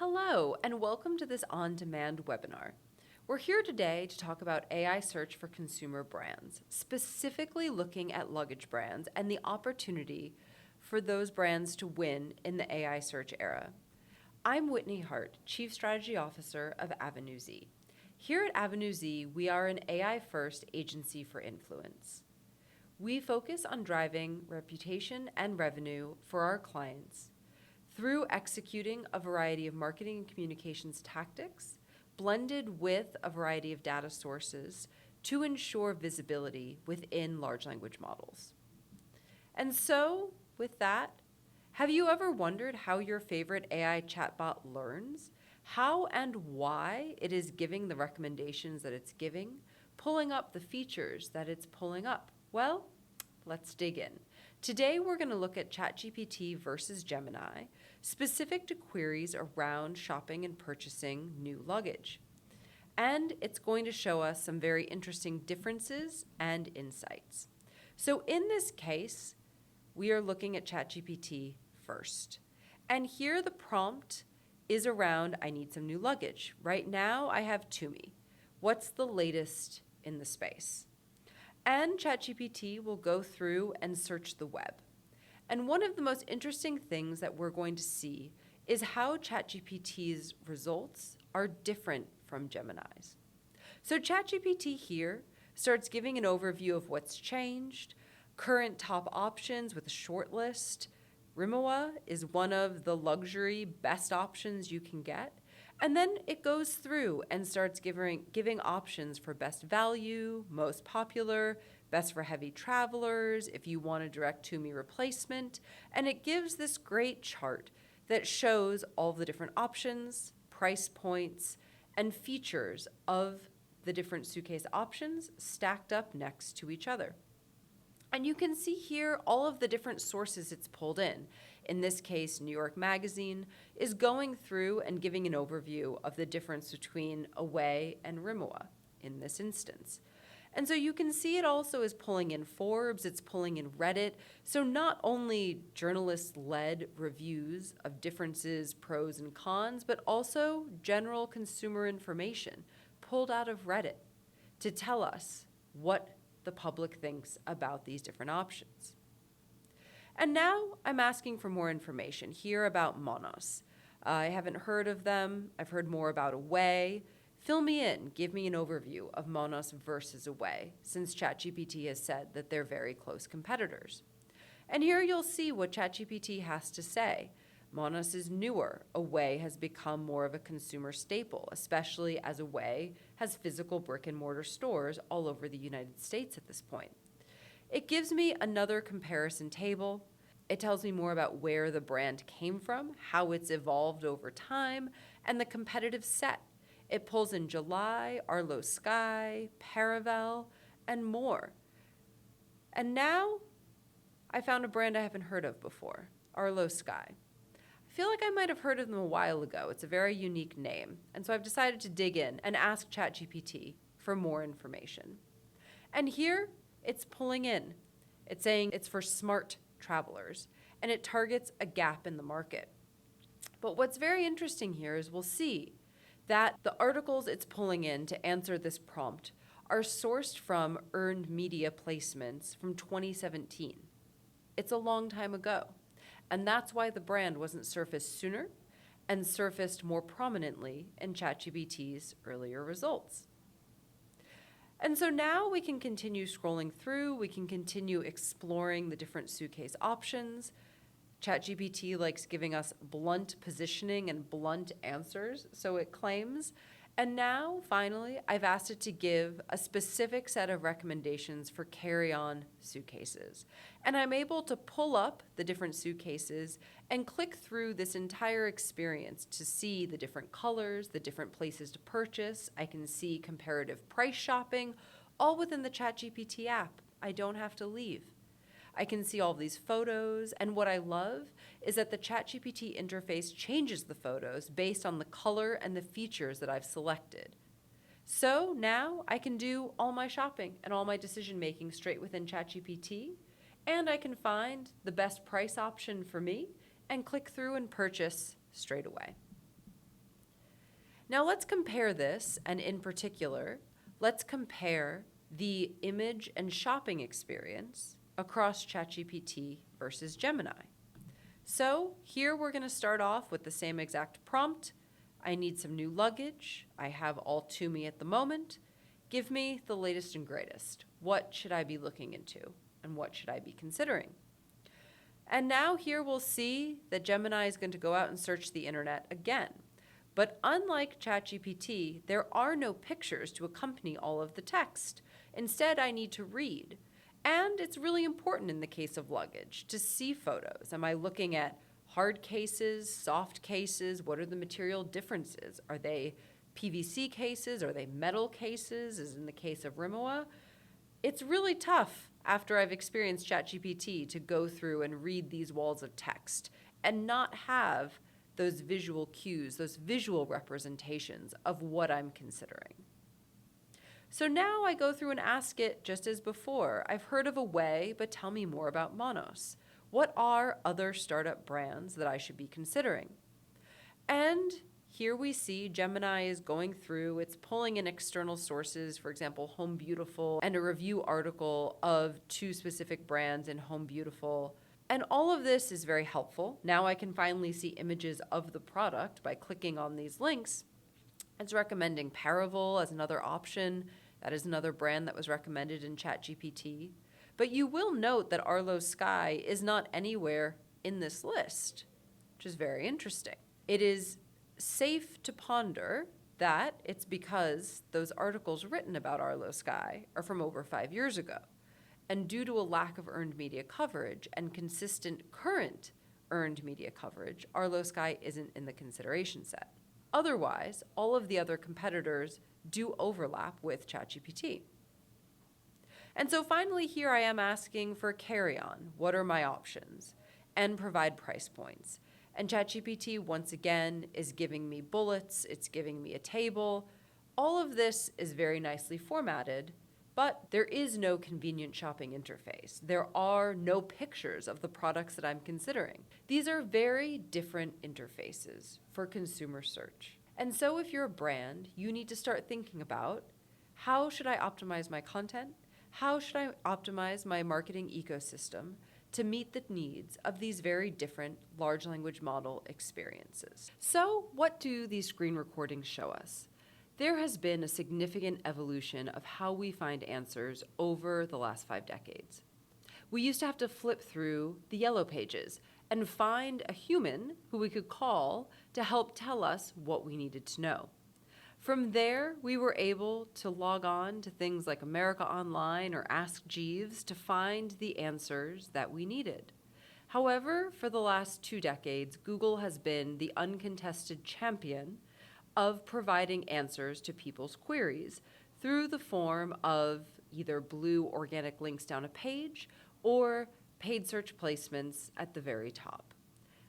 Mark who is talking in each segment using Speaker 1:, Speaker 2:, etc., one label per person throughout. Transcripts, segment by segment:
Speaker 1: Hello, and welcome to this on-demand webinar. We're here today to talk about AI search for consumer brands, specifically looking at luggage brands and the opportunity for those brands to win in the AI search era. I'm Whitney Hart, Chief Strategy Officer of Avenue Z. Here at Avenue Z, we are an AI-first agency for influence. We focus on driving reputation and revenue for our clients through executing a variety of marketing and communications tactics, blended with a variety of data sources to ensure visibility within large language models. And so, with that, have you ever wondered how your favorite AI chatbot learns? How and why it is giving the recommendations that it's giving, pulling up the features that it's pulling up? Well, let's dig in. Today, we're going to look at ChatGPT versus Gemini, specific to queries around shopping and purchasing new luggage. And it's going to show us some very interesting differences and insights. So in this case, we are looking at ChatGPT first. And here the prompt is around, I need some new luggage. Right now, I have Tumi. What's the latest in the space? And ChatGPT will go through and search the web. And one of the most interesting things that we're going to see is how ChatGPT's results are different from Gemini's. So ChatGPT here starts giving an overview of what's changed, current top options with a short list. Rimawa is one of the luxury best options you can get. And then it goes through and starts giving options for best value, most popular, best for heavy travelers, if you want a direct Tumi replacement. And it gives this great chart that shows all the different options, price points, and features of the different suitcase options stacked up next to each other. And you can see here all of the different sources it's pulled in. In this case, New York Magazine is going through and giving an overview of the difference between Away and Rimawa in this instance. And so you can see it also is pulling in Forbes, it's pulling in Reddit. So not only journalist-led reviews of differences, pros and cons, but also general consumer information pulled out of Reddit to tell us what the public thinks about these different options. And now I'm asking for more information here about Monos. I haven't heard of them. I've heard more about Away. Fill me in. Give me an overview of Monos versus Away, since ChatGPT has said that they're very close competitors. And here you'll see what ChatGPT has to say. Monos is newer. Away has become more of a consumer staple, especially as Away has physical brick and mortar stores all over the United States at this point. It gives me another comparison table. It tells me more about where the brand came from, how it's evolved over time, and the competitive set. It pulls in July, Arlo Sky, Paravel, and more. And now I found a brand I haven't heard of before, Arlo Sky. I feel like I might have heard of them a while ago. It's a very unique name. And so I've decided to dig in and ask ChatGPT for more information. And here it's pulling in. It's saying it's for smart travelers, and it targets a gap in the market. But what's very interesting here is we'll see that the articles it's pulling in to answer this prompt are sourced from earned media placements from 2017. It's a long time ago. And that's why the brand wasn't surfaced sooner and surfaced more prominently in ChatGPT's earlier results. And so now we can continue scrolling through, we can continue exploring the different suitcase options. ChatGPT likes giving us blunt positioning and blunt answers, so it claims. And now, finally, I've asked it to give a specific set of recommendations for carry-on suitcases. And I'm able to pull up the different suitcases and click through this entire experience to see the different colors, the different places to purchase. I can see comparative price shopping, all within the ChatGPT app. I don't have to leave. I can see all these photos, and what I love is that the ChatGPT interface changes the photos based on the color and the features that I've selected. So now I can do all my shopping and all my decision making straight within ChatGPT, and I can find the best price option for me and click through and purchase straight away. Now let's compare this, and in particular, let's compare the image and shopping experience across ChatGPT versus Gemini. So here we're going to start off with the same exact prompt. I need some new luggage. I have all to me at the moment. Give me the latest and greatest. What should I be looking into, and what should I be considering? And now here we'll see that Gemini is going to go out and search the internet again. But unlike ChatGPT, there are no pictures to accompany all of the text. Instead, I need to read. And it's really important in the case of luggage to see photos. Am I looking at hard cases, soft cases? What are the material differences? Are they PVC cases? Are they metal cases, as in the case of Rimowa? It's really tough after I've experienced ChatGPT to go through and read these walls of text and not have those visual cues, those visual representations of what I'm considering. So now I go through and ask it just as before. I've heard of Away, but tell me more about Monos. What are other startup brands that I should be considering? And here we see Gemini is going through, it's pulling in external sources, for example, Home Beautiful, and a review article of 2 specific brands in Home Beautiful. And all of this is very helpful. Now I can finally see images of the product by clicking on these links. It's recommending Paravel as another option. That is another brand that was recommended in ChatGPT. But you will note that Arlo Sky is not anywhere in this list, which is very interesting. It is safe to ponder that it's because those articles written about Arlo Sky are from over 5 years ago. And due to a lack of earned media coverage and consistent current earned media coverage, Arlo Sky isn't in the consideration set. Otherwise, all of the other competitors do overlap with ChatGPT. And so finally here I am asking for carry-on. What are my options? And provide price points. And ChatGPT, once again, is giving me bullets. It's giving me a table. All of this is very nicely formatted, but there is no convenient shopping interface. There are no pictures of the products that I'm considering. These are very different interfaces for consumer search. And so if you're a brand, you need to start thinking about, how should I optimize my content? How should I optimize my marketing ecosystem to meet the needs of these very different large language model experiences? So what do these screen recordings show us? There has been a significant evolution of how we find answers over the last 5 decades. We used to have to flip through the yellow pages and find a human who we could call to help tell us what we needed to know. From there, we were able to log on to things like America Online or Ask Jeeves to find the answers that we needed. However, for the last 2 decades, Google has been the uncontested champion of providing answers to people's queries through the form of either blue organic links down a page or paid search placements at the very top.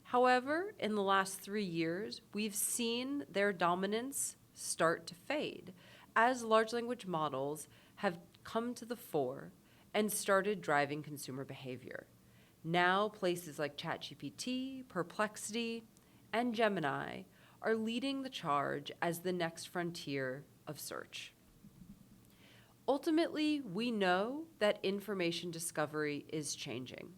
Speaker 1: However, in the last 3 years, we've seen their dominance start to fade as large language models have come to the fore and started driving consumer behavior. Now, places like ChatGPT, Perplexity, and Gemini are leading the charge as the next frontier of search. Ultimately, we know that information discovery is changing.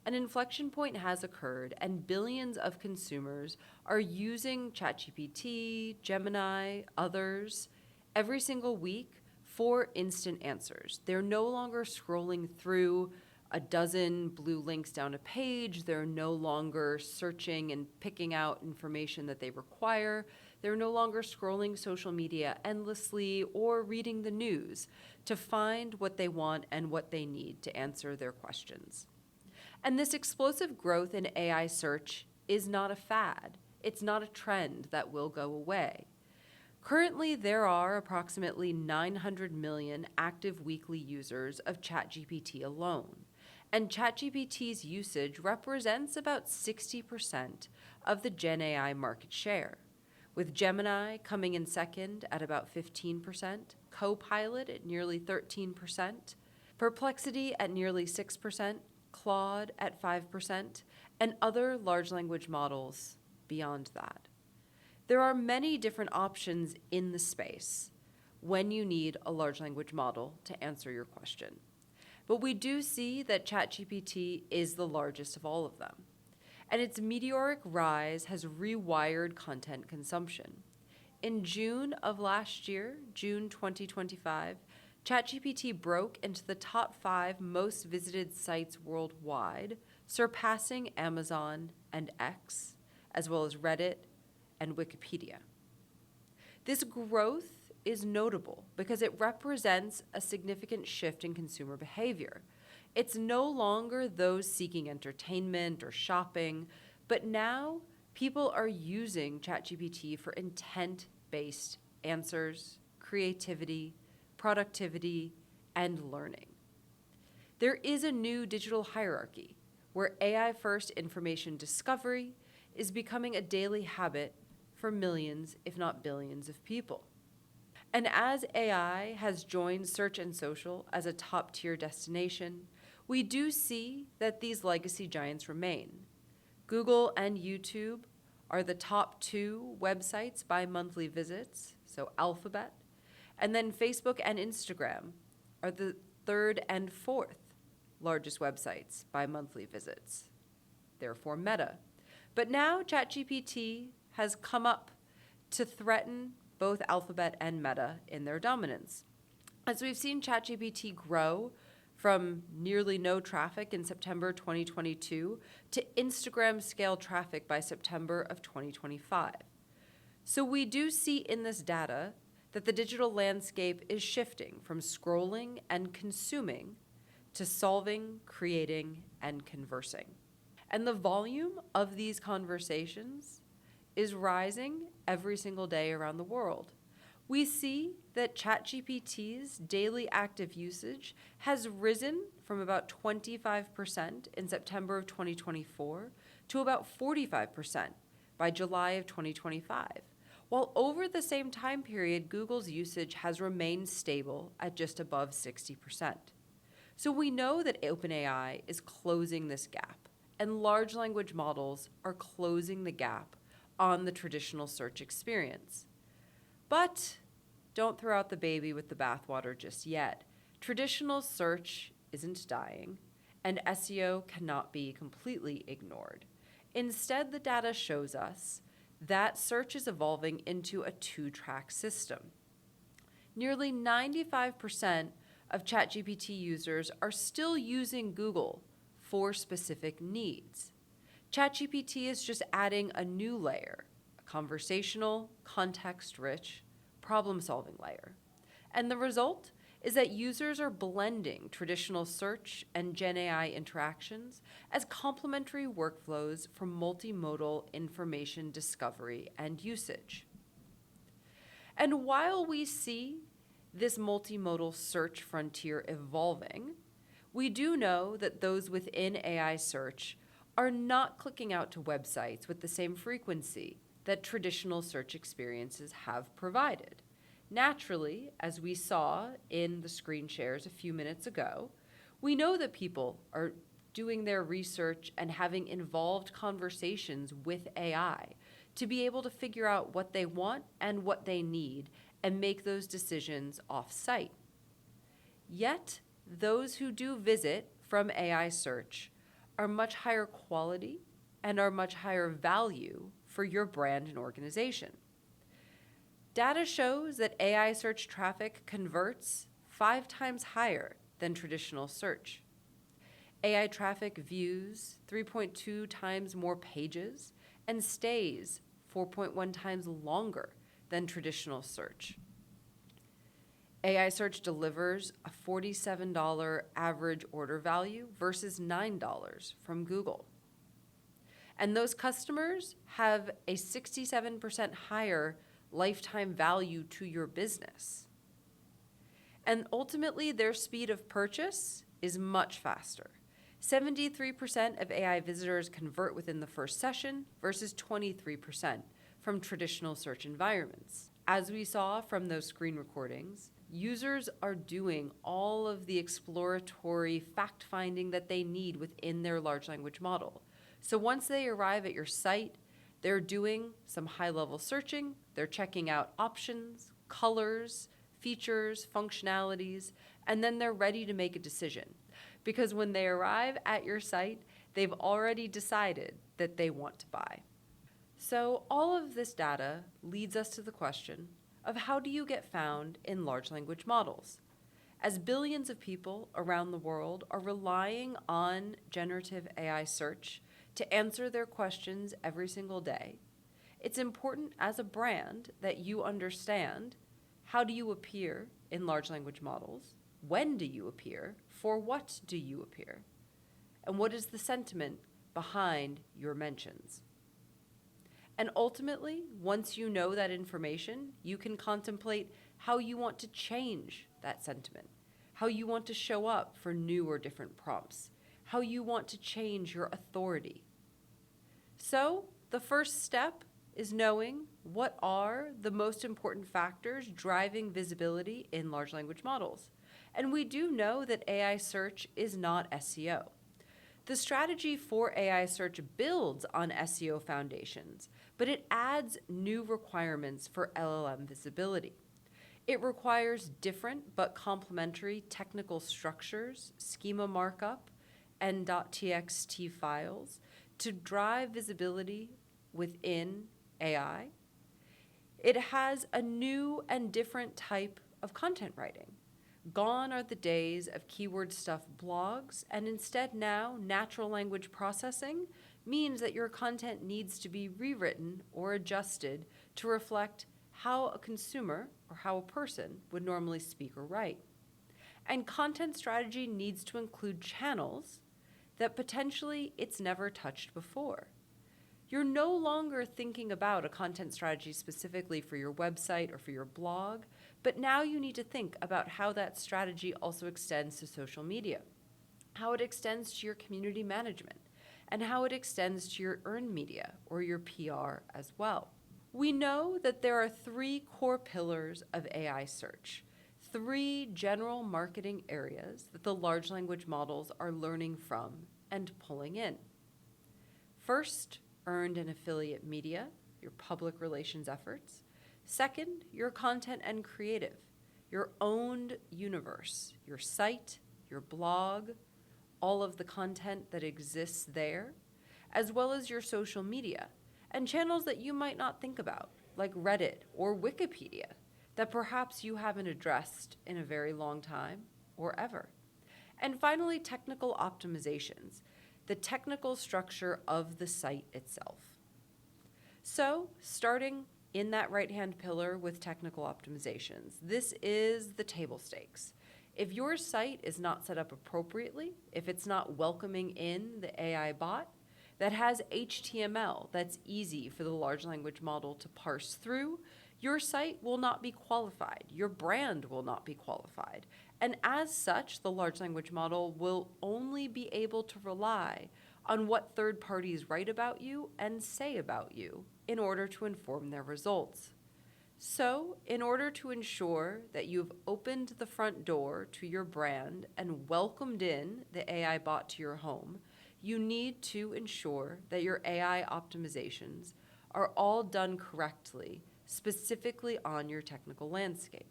Speaker 1: An inflection point has occurred, and billions of consumers are using ChatGPT, Gemini, others, every single week for instant answers. They're no longer scrolling through a dozen blue links down a page. They're no longer searching and picking out information that they require. They're no longer scrolling social media endlessly or reading the news to find what they want and what they need to answer their questions. And this explosive growth in AI search is not a fad. It's not a trend that will go away. Currently, there are approximately 900 million active weekly users of ChatGPT alone. And ChatGPT's usage represents about 60% of the Gen AI market share, with Gemini coming in second at about 15%, Copilot at nearly 13%, Perplexity at nearly 6%, Claude at 5%, and other large language models beyond that. There are many different options in the space when you need a large language model to answer your question. But we do see that ChatGPT is the largest of all of them. And its meteoric rise has rewired content consumption. In June of last year, June 2025, ChatGPT broke into the top 5 most visited sites worldwide, surpassing Amazon and X, as well as Reddit and Wikipedia. This growth is notable because it represents a significant shift in consumer behavior. It's no longer those seeking entertainment or shopping, but now people are using ChatGPT for intent-based answers, creativity, productivity, and learning. There is a new digital hierarchy where AI-first information discovery is becoming a daily habit for millions, if not billions, of people. And as AI has joined search and social as a top-tier destination, we do see that these legacy giants remain. Google and YouTube are the top 2 websites by monthly visits, so Alphabet, and then Facebook and Instagram are the 3rd and 4th largest websites by monthly visits, therefore Meta. But now ChatGPT has come up to threaten both Alphabet and Meta in their dominance. As we've seen ChatGPT grow from nearly no traffic in September 2022 to Instagram scale traffic by September of 2025. So we do see in this data that the digital landscape is shifting from scrolling and consuming to solving, creating, and conversing. And the volume of these conversations is rising every single day around the world. We see that ChatGPT's daily active usage has risen from about 25% in September of 2024 to about 45% by July of 2025, while over the same time period, Google's usage has remained stable at just above 60%. So we know that OpenAI is closing this gap, and large language models are closing the gap on the traditional search experience. But don't throw out the baby with the bathwater just yet. Traditional search isn't dying, and SEO cannot be completely ignored. Instead, the data shows us that search is evolving into a 2-track system. Nearly 95% of ChatGPT users are still using Google for specific needs. ChatGPT is just adding a new layer, a conversational, context-rich, problem-solving layer. And the result is that users are blending traditional search and Gen AI interactions as complementary workflows for multimodal information discovery and usage. And while we see this multimodal search frontier evolving, we do know that those within AI search are not clicking out to websites with the same frequency that traditional search experiences have provided. Naturally, as we saw in the screen shares a few minutes ago, we know that people are doing their research and having involved conversations with AI to be able to figure out what they want and what they need and make those decisions off-site. Yet, those who do visit from AI search are much higher quality and are much higher value for your brand and organization. Data shows that AI search traffic converts 5 times higher than traditional search. AI traffic views 3.2 times more pages and stays 4.1 times longer than traditional search. AI search delivers a $47 average order value versus $9 from Google. And those customers have a 67% higher lifetime value to your business. And ultimately, their speed of purchase is much faster. 73% of AI visitors convert within the first session versus 23% from traditional search environments. As we saw from those screen recordings, users are doing all of the exploratory fact-finding that they need within their large language model. So once they arrive at your site, They're doing some high-level searching, they're checking out options, colors, features, functionalities, and then they're ready to make a decision. Because when they arrive at your site, they've already decided that they want to buy. So all of this data leads us to the question of how do you get found in large language models? As billions of people around the world are relying on generative AI search to answer their questions every single day, it's important as a brand that you understand how do you appear in large language models, when do you appear, for what do you appear, and what is the sentiment behind your mentions. And ultimately, once you know that information, you can contemplate how you want to change that sentiment, how you want to show up for new or different prompts, how you want to change your authority. So the first step is knowing what are the most important factors driving visibility in large language models. And we do know that AI search is not SEO. The strategy for AI search builds on SEO foundations, but it adds new requirements for LLM visibility. It requires different but complementary technical structures, schema markup, and .txt files to drive visibility within AI. It has a new and different type of content writing. Gone are the days of keyword stuffed blogs, and instead now natural language processing means that your content needs to be rewritten or adjusted to reflect how a consumer or how a person would normally speak or write. And content strategy needs to include channels that potentially it's never touched before. You're no longer thinking about a content strategy specifically for your website or for your blog, but now you need to think about how that strategy also extends to social media, how it extends to your community management, and how it extends to your earned media or your PR as well. We know that there are 3 core pillars of AI search, 3 general marketing areas that the large language models are learning from and pulling in. First, earned and affiliate media, your public relations efforts. Second, your content and creative, your owned universe, your site, your blog, all of the content that exists there, as well as your social media and channels that you might not think about, like Reddit or Wikipedia, that perhaps you haven't addressed in a very long time or ever. And finally, technical optimizations, the technical structure of the site itself. So, starting in that right-hand pillar with technical optimizations, this is the table stakes. If your site is not set up appropriately, if it's not welcoming in the AI bot that has HTML that's easy for the large language model to parse through, your site will not be qualified, your brand will not be qualified. And as such, the large language model will only be able to rely on what third parties write about you and say about you in order to inform their results. So, in order to ensure that you've opened the front door to your brand and welcomed in the AI bot to your home, you need to ensure that your AI optimizations are all done correctly, specifically on your technical landscape.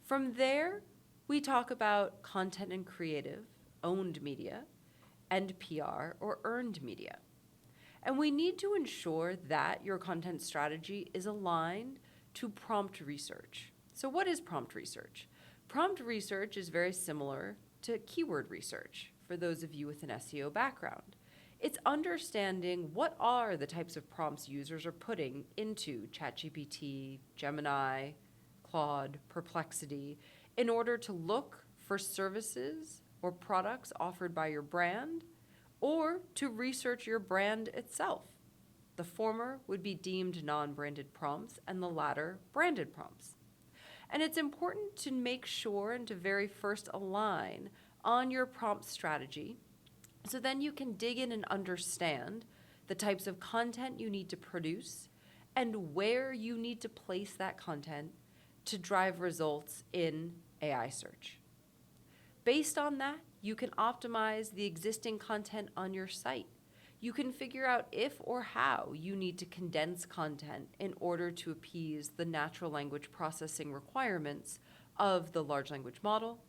Speaker 1: From there, we talk about content and creative, owned media, and PR or earned media. And we need to ensure that your content strategy is aligned to prompt research. So what is prompt research? Prompt research is very similar to keyword research for those of you with an SEO background. It's understanding what are the types of prompts users are putting into ChatGPT, Gemini, Claude, Perplexity, in order to look for services or products offered by your brand, or to research your brand itself. The former would be deemed non-branded prompts, and the latter branded prompts. And it's important to make sure and to very first align on your prompt strategy, so then you can dig in and understand the types of content you need to produce and where you need to place that content to drive results in AI search. Based on that, you can optimize the existing content on your site. You can figure out if or how you need to condense content in order to appease the natural language processing requirements of the large language model.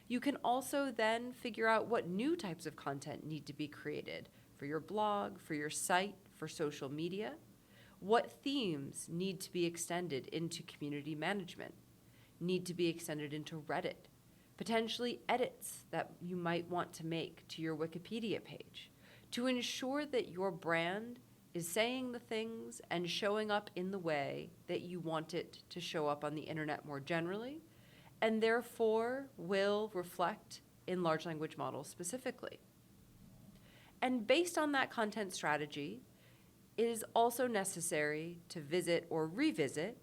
Speaker 1: You can also then figure out what new types of content need to be created for your blog, for your site, for social media. What themes need to be extended into community management, need to be extended into Reddit, potentially edits that you might want to make to your Wikipedia page to ensure that your brand is saying the things and showing up in the way that you want it to show up on the internet more generally, and therefore will reflect in large language models specifically. And based on that content strategy, it is also necessary to visit or revisit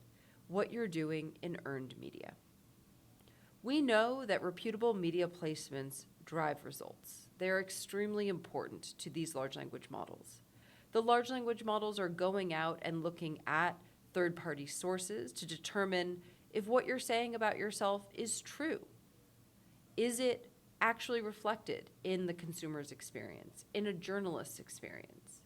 Speaker 1: what you're doing in earned media. We know that reputable media placements drive results. They're extremely important to these large language models. The large language models are going out and looking at third-party sources to determine if what you're saying about yourself is true. Is it actually reflected in the consumer's experience, in a journalist's experience?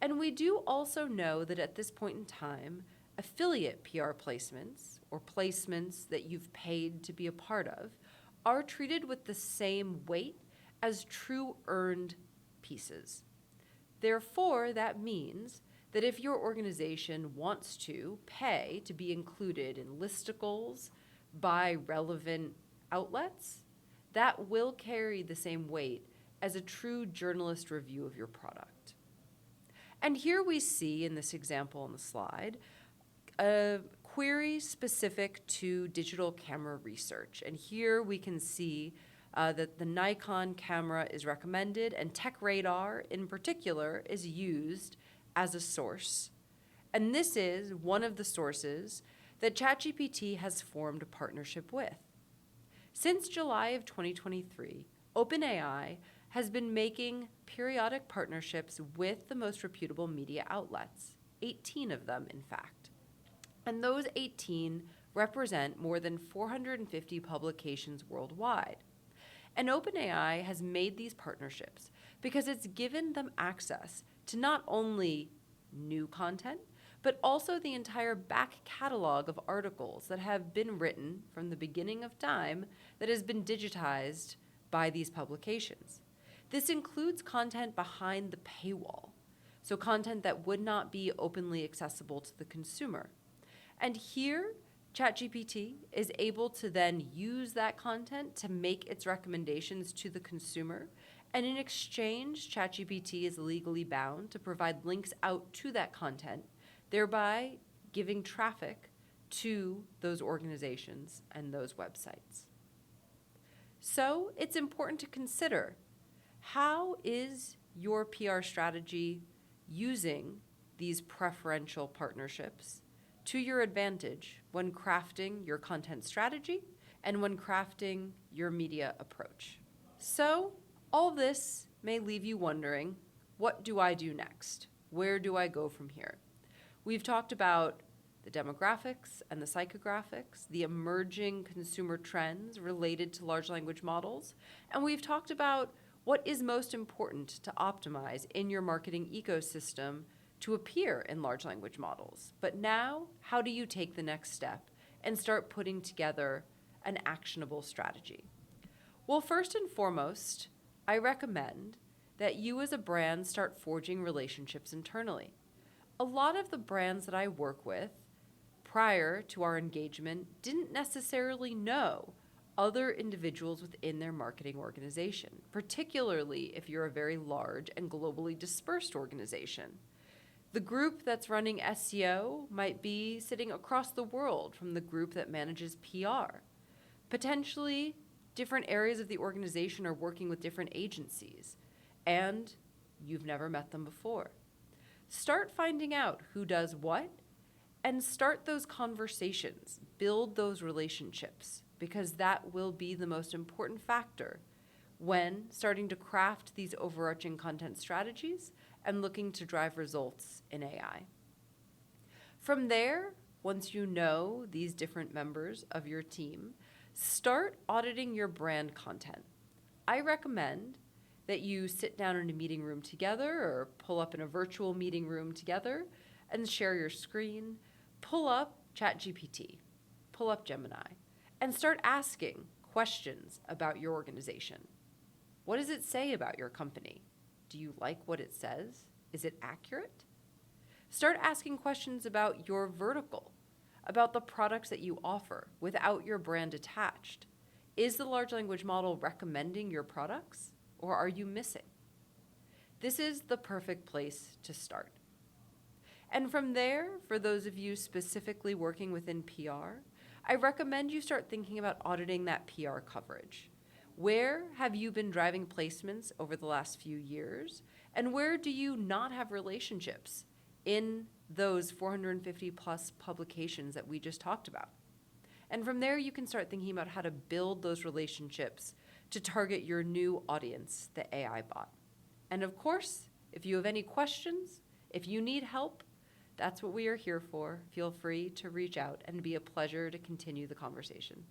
Speaker 1: And we do also know that at this point in time, affiliate PR placements, or placements that you've paid to be a part of, are treated with the same weight as true earned pieces. Therefore, that means that if your organization wants to pay to be included in listicles by relevant outlets, that will carry the same weight as a true journalist review of your product. And here we see in this example on the slide, a query specific to digital camera research. And here we can see that the Nikon camera is recommended, and TechRadar in particular is used as a source. And this is one of the sources that ChatGPT has formed a partnership with. Since July of 2023, OpenAI has been making periodic partnerships with the most reputable media outlets, 18 of them, in fact. And those 18 represent more than 450 publications worldwide. And OpenAI has made these partnerships because it's given them access to not only new content, but also the entire back catalog of articles that have been written from the beginning of time that has been digitized by these publications. This includes content behind the paywall, so content that would not be openly accessible to the consumer. And here, ChatGPT is able to then use that content to make its recommendations to the consumer. And in exchange, ChatGPT is legally bound to provide links out to that content, thereby giving traffic to those organizations and those websites. So it's important to consider, how is your PR strategy using these preferential partnerships to your advantage when crafting your content strategy and when crafting your media approach? So all this may leave you wondering, what do I do next? Where do I go from here? We've talked about the demographics and the psychographics, the emerging consumer trends related to large language models, and we've talked about what is most important to optimize in your marketing ecosystem to appear in large language models. But now, how do you take the next step and start putting together an actionable strategy? Well, first and foremost, I recommend that you as a brand start forging relationships internally. A lot of the brands that I work with prior to our engagement didn't necessarily know other individuals within their marketing organization, particularly if you're a very large and globally dispersed organization. The group that's running SEO might be sitting across the world from the group that manages PR. Potentially, different areas of the organization are working with different agencies, and you've never met them before. Start finding out who does what, and start those conversations, build those relationships, because that will be the most important factor when starting to craft these overarching content strategies and looking to drive results in AI. From there, once you know these different members of your team, start auditing your brand content. I recommend that you sit down in a meeting room together or pull up in a virtual meeting room together and share your screen, pull up ChatGPT, pull up Gemini, and start asking questions about your organization. What does it say about your company? Do you like what it says? Is it accurate? Start asking questions about your vertical, about the products that you offer without your brand attached. Is the large language model recommending your products, or are you missing? This is the perfect place to start. And from there, for those of you specifically working within PR, I recommend you start thinking about auditing that PR coverage. Where have you been driving placements over the last few years? And where do you not have relationships in those 450 plus publications that we just talked about? And from there, you can start thinking about how to build those relationships to target your new audience, the AI bot. And of course, if you have any questions, if you need help, that's what we are here for. Feel free to reach out, and it'd be a pleasure to continue the conversation.